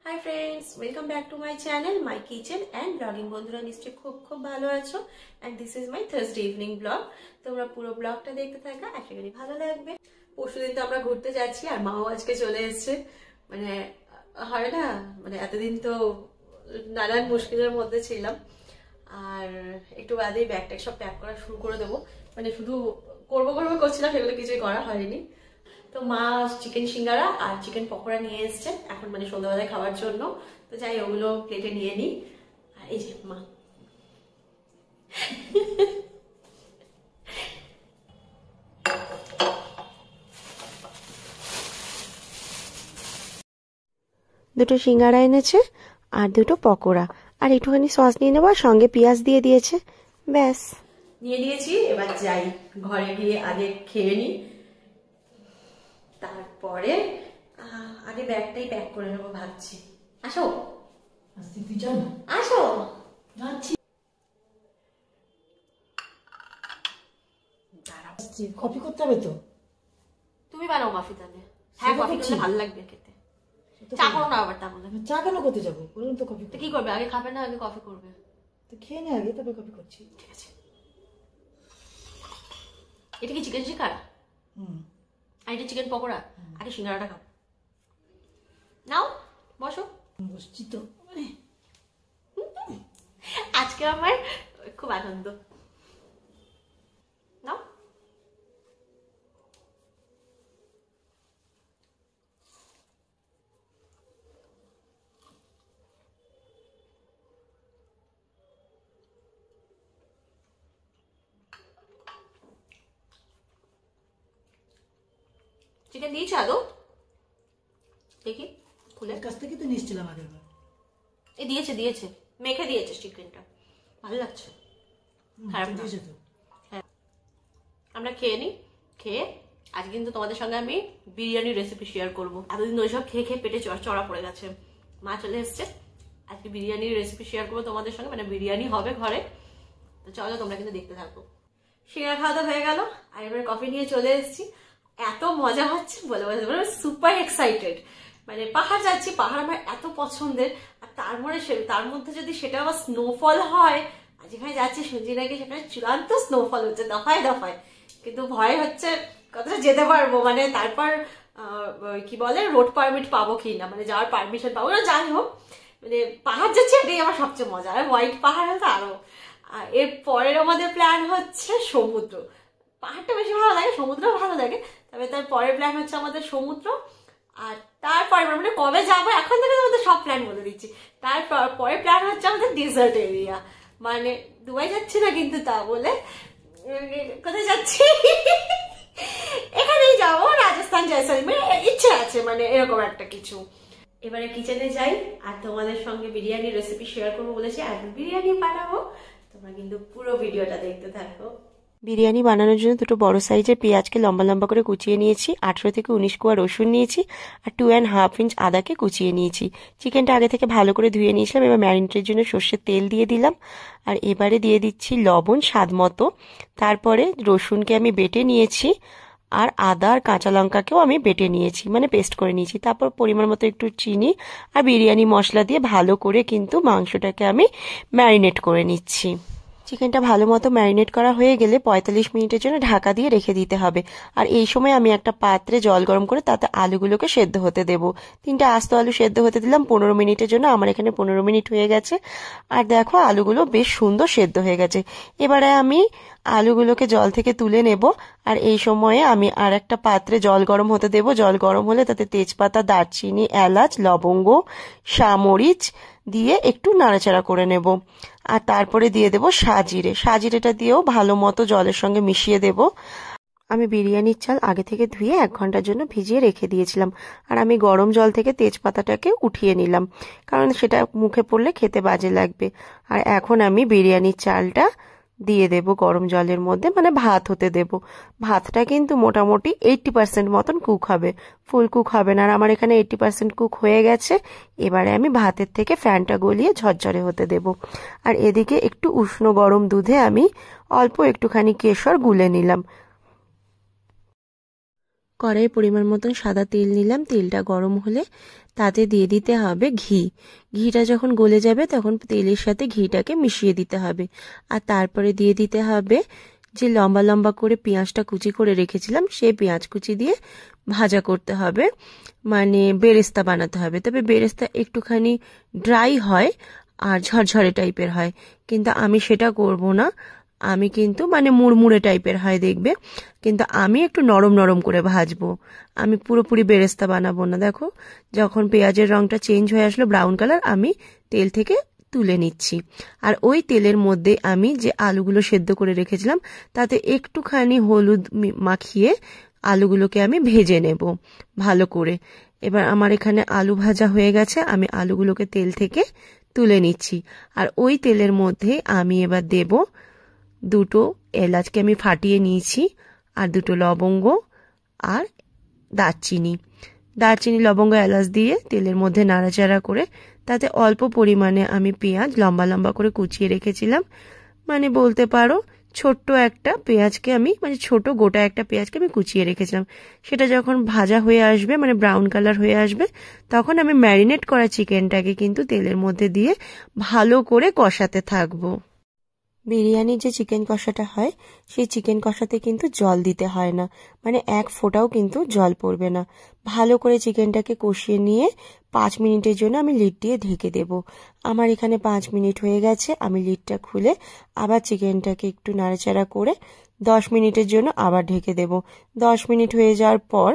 Hi friends, welcome back to my channel my kitchen and blogging. বন্ধুরা নিশ্চয়ই খুব ভালো আছো and this is my Thursday evening blog. তোমরা পুরো ব্লগটা দেখতে থাকা, আশা করি ভালো লাগবে। পরশুদিন তো আমরা ঘুরতে যাচ্ছি আর মাও আজকে চলে এসছে। মানে হয় না, মানে এতদিন তো নানান মুশকিলের মধ্যে ছিলাম আর একটু বাদেই ব্যাগটা সব প্যাক করা শুরু করে দেবো। মানে শুধু করবো করছিলাম, সেগুলো কিছুই করা হয়নি। তো মা চিকেন সিঙ্গারা আর চিকেন পকোড়া নিয়ে এসছে এখন, মানে সন্ধ্যাবেলায় খাওয়ার জন্য। তো যাই ওগুলো প্লেটে নিয়ে নিই। আর এই যে মা দুটো সিঙ্গারা এনেছে আর দুটো পকোড়া আর একটুখানি সস নিয়ে নেবো, সঙ্গে পেঁয়াজ দিয়ে দিয়েছে। ব্যাস নিয়ে নিয়েছি, এবার যাই ঘরে গিয়ে আগে খেয়ে নিই, তারপরে আগে ব্যাগটাই প্যাক করে নেবো ভাবছি। আসো আসো যাচ্ছি। কফি করতে হবে তো, তুমি বানাও কফি তাহলে। হ্যাঁ, কফি করলে ভালো লাগবে খেতে। চা করো না আবার, তা বলে চা কেন করতে যাবো? বলুন তো কফি তো কি করবে? আগে খাবে না আগে কফি করবে? তো খেয়ে নে আগে, তবে কফি করছি। ঠিক আছে। এটা কি চিকেন শিকার? আর এটা চিকেন পকোড়া। আগে সিঙ্গারাটা খাও। নাও বসো। বসছি তো। আজকে আমার খুব আনন্দ। নাও। চিকেন দিয়েছে আদৌ? দেখি খুলে। কাছ থেকে তো নিয়েছিলাম আগের বার। এই দিয়েছে মেখে দিয়েছে চিকেনটা, ভালো লাগছে। খারাপ না। তো হ্যাঁ, আমরা খেয়ে নিই। খেয়ে আজ কিন্তু তোমাদের সঙ্গে আমি বিরিয়ানির রেসিপি শেয়ার করবো। এতদিন ওইসব খেয়ে পেটে চড়া পড়ে গেছে। মা চলে এসছে, আজকে বিরিয়ানির রেসিপি শেয়ার করবো তোমাদের সঙ্গে। মানে বিরিয়ানি হবে ঘরে। তো চলো, তোমরা কিন্তু দেখতে থাকো। সিঙ্গারা খাওয়া দাওয়া হয়ে গেল আর এবার কফি নিয়ে চলে এসেছি। এত মজা হচ্ছে বলে সুপার এক্সাইটেড। মানে পাহাড় যাচ্ছি, পাহাড় আমার এত পছন্দের। আর তার মধ্যে যদি সেটা আবার স্নোফল হয়, আর যেখানে যাচ্ছি শুনছি নাকি সেখানে চূড়ান্ত স্নোফল হচ্ছে দফায় দফায়। কিন্তু ভয় হচ্ছে কতটা যেতে পারবো, মানে তারপর কি বলে রোড পারমিট পাবো কি না, মানে যাওয়ার পারমিশন পাবো না। যাই হোক, মানে পাহাড় যাচ্ছি এটাই আমার সবচেয়ে মজা। আর হোয়াইট পাহাড় হলে আরো। আর এর পরের আমাদের প্ল্যান হচ্ছে সমুদ্র। পাহাড়টা বেশি ভালো লাগে, সমুদ্রও ভালো লাগে, তবে তার পরের প্ল্যান হচ্ছে আমাদের সমুদ্র। আর তারপরে মানে কবে যাবো এখন থেকে আমাদের সব প্ল্যান বলে দিচ্ছি। তারপর পরের প্ল্যান হচ্ছে আমাদের ডেজার্ট এরিয়া। মানে দুবাই যাচ্ছি না কিন্তু, তা বলে কোথায় যাচ্ছি এখানেই যাবো, রাজস্থান জয়সলমের ইচ্ছে আছে, মানে এরকম একটা কিছু। এবারে কিচেনে যাই আর তোমাদের সঙ্গে বিরিয়ানির রেসিপি শেয়ার করবো বলেছি, আর বিরিয়ানি বানাবো। তোমরা কিন্তু পুরো ভিডিওটা দেখতে থাকো। বিরিয়ানি বানানোর জন্য দুটো বড় সাইজের পেঁয়াজকে লম্বা লম্বা করে কুচিয়ে নিয়েছি, 18 থেকে 19 কোয়া রসুন নিয়েছি আর 2.5 ইঞ্চ আদাকে কুচিয়ে নিয়েছি। চিকেনটা আগে থেকে ভালো করে ধুয়ে নিয়েছিলাম। এবার ম্যারিনেটের জন্য সর্ষের তেল দিয়ে দিলাম আর এবারে দিয়ে দিচ্ছি লবণ স্বাদ মতো। তারপরে রসুনকে আমি বেটে নিয়েছি আর আদা আর কাঁচা লঙ্কাকেও আমি বেটে নিয়েছি, মানে পেস্ট করে নিয়েছি। তারপর পরিমাণ মতো একটু চিনি আর বিরিয়ানি মশলা দিয়ে ভালো করে কিন্তু মাংসটাকে আমি ম্যারিনেট করে নিচ্ছি। চিকেনটা ভালো মতো ম্যারিনেট করা হয়ে গেলে 45 মিনিটের জন্য ঢাকা দিয়ে রেখে দিতে হবে। আর এই সময় আমি একটা পাত্রে জল গরম করে তাতে আলুগুলোকে সেদ্ধ হতে দেবো। 3টে আস্ত আলু সেদ্ধ হতে দিলাম 15 মিনিটের জন্য। আমার এখানে 15 মিনিট হয়ে গেছে আর দেখো আলুগুলো বেশ সুন্দর সেদ্ধ হয়ে গেছে। এবারে আমি আলুগুলোকে জল থেকে তুলে নেব আর এই সময়ে আমি আর একটা পাত্রে জল গরম হতে দেব। জল গরম হলে তাতে তেজপাতা, দারচিনি, এলাচ, লবঙ্গ, সামরিচ দিয়ে একটু নাড়াচাড়া করে নেব। আর তারপরে দিয়ে দেব সাজিরে। সাজিরেটা দিয়েও ভালো মতো জলের সঙ্গে মিশিয়ে দেব। আমি বিরিয়ানির চাল আগে থেকে ধুয়ে 1 ঘন্টার জন্য ভিজিয়ে রেখে দিয়েছিলাম আর আমি গরম জল থেকে তেজপাতাটাকে উঠিয়ে নিলাম, কারণ সেটা মুখে পড়লে খেতে বাজে লাগবে। আর এখন আমি বিরিয়ানির চালটা দিয়ে দেব গরম জলের মধ্যে, মানে ভাত হতে দেব। ভাতটা কিন্তু মোটামুটি 80% মতন কুক হবে, ফুল কুক হবে না। আর আমার এখানে 80% কুক হয়ে গেছে। এবারে আমি ভাতের থেকে ফ্যানটা গলিয়ে ঝরঝরে হতে দেব। আর এদিকে একটু উষ্ণ গরম দুধে আমি অল্প একটুখানি কেশর গুলে নিলাম। কড়াই পরিমাণ মতন সাদা তেল নিলাম। তেলটা গরম হলে তাতে দিয়ে দিতে হবে ঘি। ঘিটা যখন গলে যাবে তখন তেলের সাথে ঘিটাকে মিশিয়ে দিতে হবে। আর তারপরে দিয়ে দিতে হবে যে লম্বা লম্বা করে পেঁয়াজটা কুচি করে রেখেছিলাম, সেই পেঁয়াজ কুচি দিয়ে ভাজা করতে হবে, মানে বেরেস্তা বানাতে হবে। তবে বেরেস্তা একটুখানি ড্রাই হয় আর ঝরঝরে টাইপের হয়, কিন্তু আমি সেটা করব না। আমি কিন্তু মানে মুড়মুড়ে টাইপের হয় দেখবে, কিন্তু আমি একটু নরম নরম করে ভাজবো। আমি পুরোপুরি বেরেস্তা বানাবো না। দেখো যখন পেঁয়াজের রংটা চেঞ্জ হয়ে আসলো ব্রাউন কালার, আমি তেল থেকে তুলে নিচ্ছি। আর ওই তেলের মধ্যে আমি যে আলুগুলো সেদ্ধ করে রেখেছিলাম তাতে একটুখানি হলুদ মাখিয়ে আলুগুলোকে আমি ভেজে নেব ভালো করে। এবার আমার এখানে আলু ভাজা হয়ে গেছে, আমি আলুগুলোকে তেল থেকে তুলে নিচ্ছি। আর ওই তেলের মধ্যে আমি এবার দেব দুটো এলাচকে আমি ফাটিয়ে নিয়েছি, আর দুটো লবঙ্গ আর দারচিনি। লবঙ্গ এলাচ দিয়ে তেলের মধ্যে নাড়াচাড়া করে তাতে অল্প পরিমাণে আমি পেঁয়াজ লম্বা লম্বা করে কুচিয়ে রেখেছিলাম, মানে বলতে পারো ছোট্ট একটা পেঁয়াজকে আমি, মানে ছোট গোটা একটা পেঁয়াজকে আমি কুচিয়ে রেখেছিলাম। সেটা যখন ভাজা হয়ে আসবে, মানে ব্রাউন কালার হয়ে আসবে, তখন আমি ম্যারিনেট করা চিকেনটাকে কিন্তু তেলের মধ্যে দিয়ে ভালো করে কষাতে থাকবো। বিরিয়ানির যে চিকেন কষাটা হয় সেই চিকেন কষাতে কিন্তু জল দিতে হয় না, মানে এক ফোঁটাও কিন্তু জল পড়বে না। ভালো করে চিকেনটাকে কষিয়ে নিয়ে 5 মিনিটের জন্য আমি লিড দিয়ে ঢেকে দেব। আমার এখানে 5 মিনিট হয়ে গেছে। আমি লিডটা খুলে আবার চিকেনটাকে একটু নাড়াচাড়া করে 10 মিনিটের জন্য আবার ঢেকে দেব। 10 মিনিট হয়ে যাওয়ার পর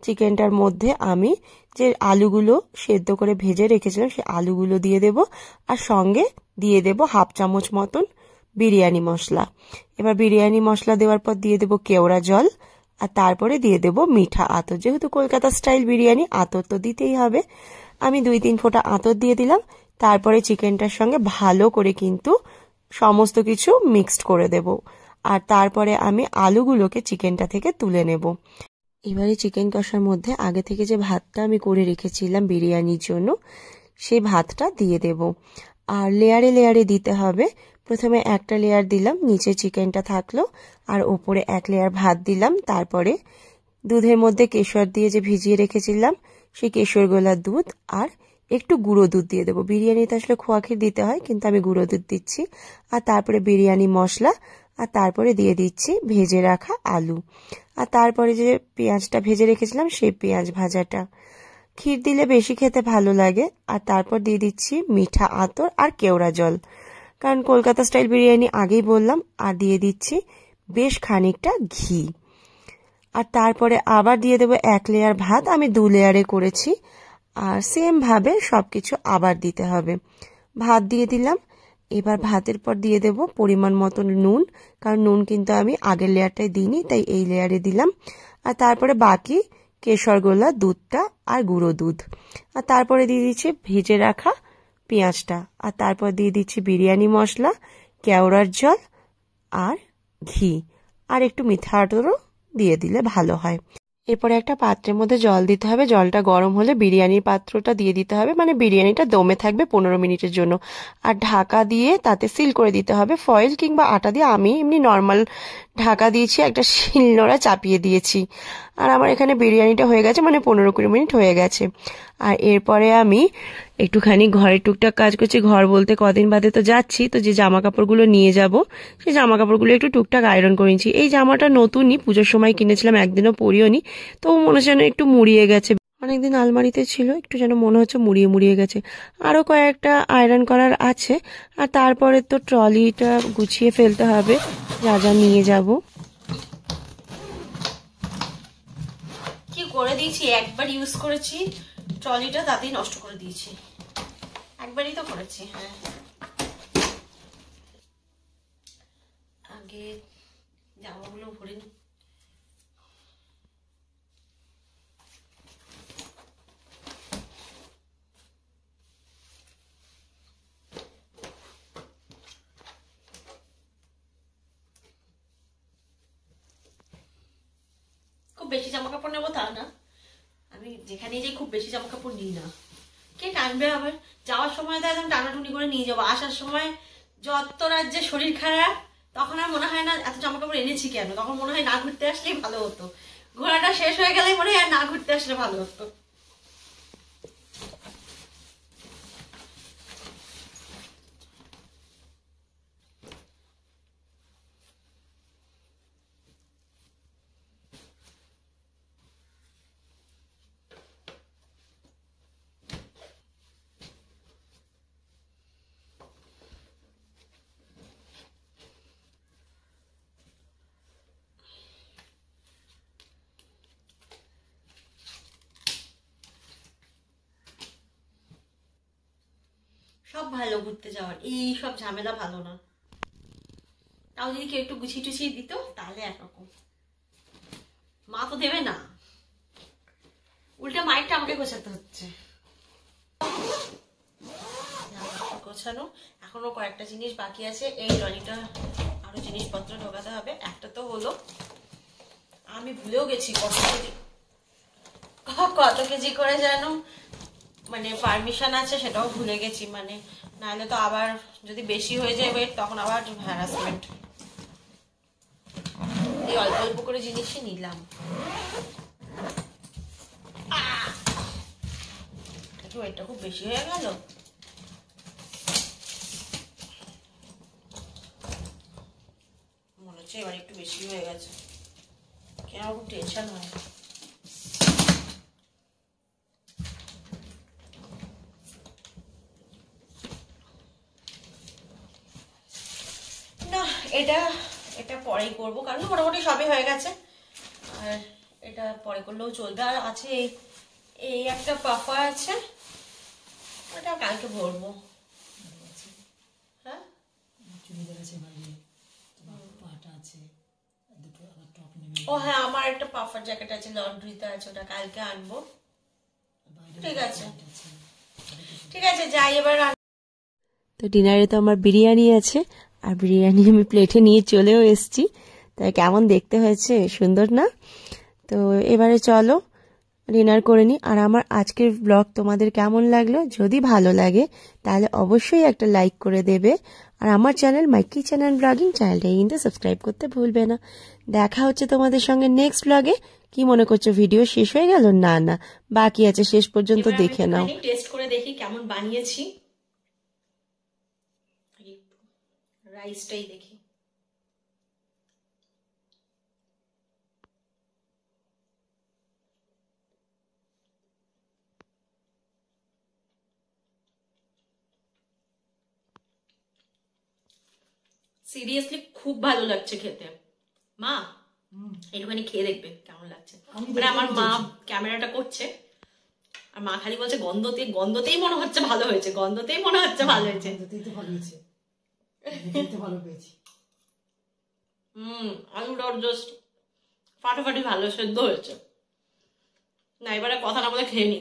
চিকেনটার মধ্যে আমি যে আলুগুলো সেদ্ধ করে ভেজে রেখেছিলাম সেই আলুগুলো দিয়ে দেব, আর সঙ্গে দিয়ে দেব 1/2 চামচ মতন বিরিয়ানি মশলা। এবার বিরিয়ানি মশলা দেওয়ার পর দিয়ে দেব কেওড়া জল, আর তারপরে দিয়ে দেব মিঠা আতর। যেহেতু কলকাতা স্টাইল বিরিয়ানি, আতর তো দিতেই হবে। আমি 2-3 ফোঁটা আতর দিয়ে দিলাম। তারপরে চিকেনটার সঙ্গে ভালো করে কিন্তু সমস্ত কিছু মিক্সড করে দেব, আর তারপরে আমি আলুগুলোকে চিকেনটা থেকে তুলে নেব। এবারে চিকেন কষার মধ্যে আগে থেকে যে ভাতটা আমি করে রেখেছিলাম বিরিয়ানির জন্য, সেই ভাতটা দিয়ে দেব। আর লেয়ারে লেয়ারে দিতে হবে। প্রথমে একটা লেয়ার দিলাম, নিচে চিকেনটা থাকলো, আর ওপরে 1 লেয়ার ভাত দিলাম। তারপরে দুধের মধ্যে কেশর দিয়ে যে ভিজিয়ে রেখেছিলাম সেই কেশর গোলা দুধ আর একটু গুঁড়ো দুধ দিয়ে দেবো। বিরিয়ানিতে আসলে খোয়া ক্ষীর দিতে হয়, কিন্তু আমি গুঁড়ো দুধ দিচ্ছি। আর তারপরে বিরিয়ানি মশলা, আর তারপরে দিয়ে দিচ্ছি ভেজে রাখা আলু, আর তারপরে যে পেঁয়াজটা ভেজে রেখেছিলাম সেই পেঁয়াজ ভাজাটা। ক্ষীর দিলে বেশি খেতে ভালো লাগে। আর তারপর দিয়ে দিচ্ছি মিঠা আতর আর কেওড়া জল, কারণ কলকাতা স্টাইল বিরিয়ানি আগেই বললাম। আর দিয়ে দিচ্ছি বেশ খানিকটা ঘি। আর তারপরে আবার দিয়ে দেবো 1 লেয়ার ভাত। আমি 2 লেয়ারে করেছি, আর সেম ভাবে সবকিছু আবার দিতে হবে। ভাত দিয়ে দিলাম। এবার ভাতের পর দিয়ে দেব পরিমাণ মতন নুন, কারণ নুন কিন্তু আমি আগের লেয়ারটায় দিইনি, তাই এই লেয়ারে দিলাম। আর তারপরে বাকি কেশর গোলা দুধটা আর গুঁড়ো দুধ, আর তারপরে দিয়ে দিচ্ছি ভেজে রাখা পেঁয়াজটা, আর তারপর দিয়ে দিচ্ছি বিরিয়ানি মশলা, কেওড়ার জল আর ঘি, আর একটু মিঠা আতরও দিয়ে দিলে ভালো হয়। এরপরে একটা পাত্রের মধ্যে জল দিতে হবে। জলটা গরম হলে বিরিয়ানির পাত্রটা দিয়ে দিতে হবে, মানে বিরিয়ানিটা দমে থাকবে 15 মিনিটের জন্য। আর ঢাকা দিয়ে তাতে সিল করে দিতে হবে, ফয়েল কিংবা আটা দিয়ে। আমি এমনি নর্মাল ঢাকা দিয়েছি, একটা শিলনোড়া চাপিয়ে দিয়েছি। আর আমার এখানে বিরিয়ানিটা হয়ে গেছে, মানে 15-20 মিনিট হয়ে গেছে। আর এরপরে আমি একটুখানি ঘরের টুকটাক কাজ করছি। ঘর বলতে কদিন বাদে তো যাচ্ছি, তো যে জামা কাপড়গুলো নিয়ে যাব সেই জামা কাপড়গুলো একটু টুকটাক আয়রন করে নিচ্ছি। এই জামাটা নতুনই, পুজোর সময় কিনেছিলাম, একদিনও পরিওনি, তো মনে হচ্ছে যেন একটু মুড়িয়ে গেছে। অনেকদিন আলমারিতে ছিল, একটু যেন মনে হচ্ছে মুড়িয়ে মুড়িয়ে গেছে। আরও কয়েকটা আয়রন করার আছে। আর তারপরে তো ট্রলিটা গুছিয়ে ফেলতে হবে, যা যা নিয়ে যাব। কি করে দিয়েছি, একবার ইউজ করেছি ট্রলিটা, তাতেই নষ্ট করে দিয়েছি। একবারই তো করেছি। হ্যাঁ, আগে জামাগুলো ভরে নি। খুব বেশি জামা কাপড় নেবো তা না, আমি যেখানে যাই খুব বেশি জামা কাপড় নিই না। কে টানবে আবার? যাওয়ার সময় তো একদম টানাটুনি করে নিয়ে যাবো, আসার সময় যত রাজ্যে শরীর খারাপ, তখন আর মনে হয় না এত জামা কাপড় এনেছি কেন, তখন মনে হয় না ঘুরতে আসলেই ভালো হতো। ঘোরাটা শেষ হয়ে গেলেই মনে হয় আর না ঘুরতে আসলে ভালো হতো। সব ভালো ঘুরতে যাওয়ার, এই সব ঝামেলা ভালো না। তাও যদি কেউ একটু গুছিয়ে টুছিয়ে দিত তাহলে একরকম। মা তো দেবে না, উল্টা মাইকটা আমাকে গোছাতে হচ্ছে। গোছানো এখনো কয়েকটা জিনিস বাকি আছে। এই ট্রলিটা আরো জিনিসপত্র ঢোকাতে হবে। একটা তো হলো, আমি ভুলেও গেছি কত কেজি করে যেন মানে পারমিশন আছে, সেটাও ভুলে গেছি। মানে নাহলে তো আবার যদি বেশি হয়ে যায় ওয়েট তখন আবার হ্যারাসমেন্ট। এই অল্প অল্প করে জিনিসই নিলাম। ওয়েটটা খুব বেশি হয়ে গেল। মনে হচ্ছে এবার একটু বেশি হয়ে গেছে, কেন খুব টেনশন হয়। না এটা এটা পরেই করবো, কারণ মোটামুটি সবই হয়ে গেছে। আর এটা পরে করলেও চলবে। আর আছে এই একটা পাফা আছে, ওটা কালকে ভরবো। হ্যাঁ ও হ্যাঁ, আমার একটা পাফার জ্যাকেট আছে, লন্ড্রিতে আছে, ওটা কালকে আনবো। ঠিক আছে ঠিক আছে, যাই এবার। তো ডিনারে তো আমার বিরিয়ানি আছে, আর বিরিয়ানি আমি প্লেটে নিয়ে চলেও এসেছি। তাই কেমন দেখতে হয়েছে, সুন্দর না? তো এবারে চলো ডিনার করে নিই। আর আমার আজকের ব্লগ তোমাদের কেমন লাগলো? যদি ভালো লাগে তাহলে অবশ্যই একটা লাইক করে দেবে। আর আমার channel my kitchen and blogging চ্যানেলটাই কিন্তু সাবস্ক্রাইব করতে ভুলবে না। দেখা হচ্ছে তোমাদের সঙ্গে নেক্সট ব্লগে। কি মনে করছো, ভিডিও শেষ হয়ে গেল? না না, বাকি আছে, শেষ পর্যন্ত দেখে নাও। টেস্ট করে দেখি কেমন বানিয়েছি। রাইসটাই দেখি। সিরিয়াসলি খুব ভালো লাগছে খেতে। মা একটুখানি খেয়ে দেখবে কেমন লাগছে। মানে আমার মা ক্যামেরাটা করছে, আর মা খালি বলছে গন্ধতেই মনে হচ্ছে ভালো হয়েছে, গন্ধতেই মনে হচ্ছে ভালো হয়েছে। আলুটা জাস্ট ফাটাফাটি ভালো সেদ্ধ হয়েছে। না এবারে কথা না বলে খেয়ে নি।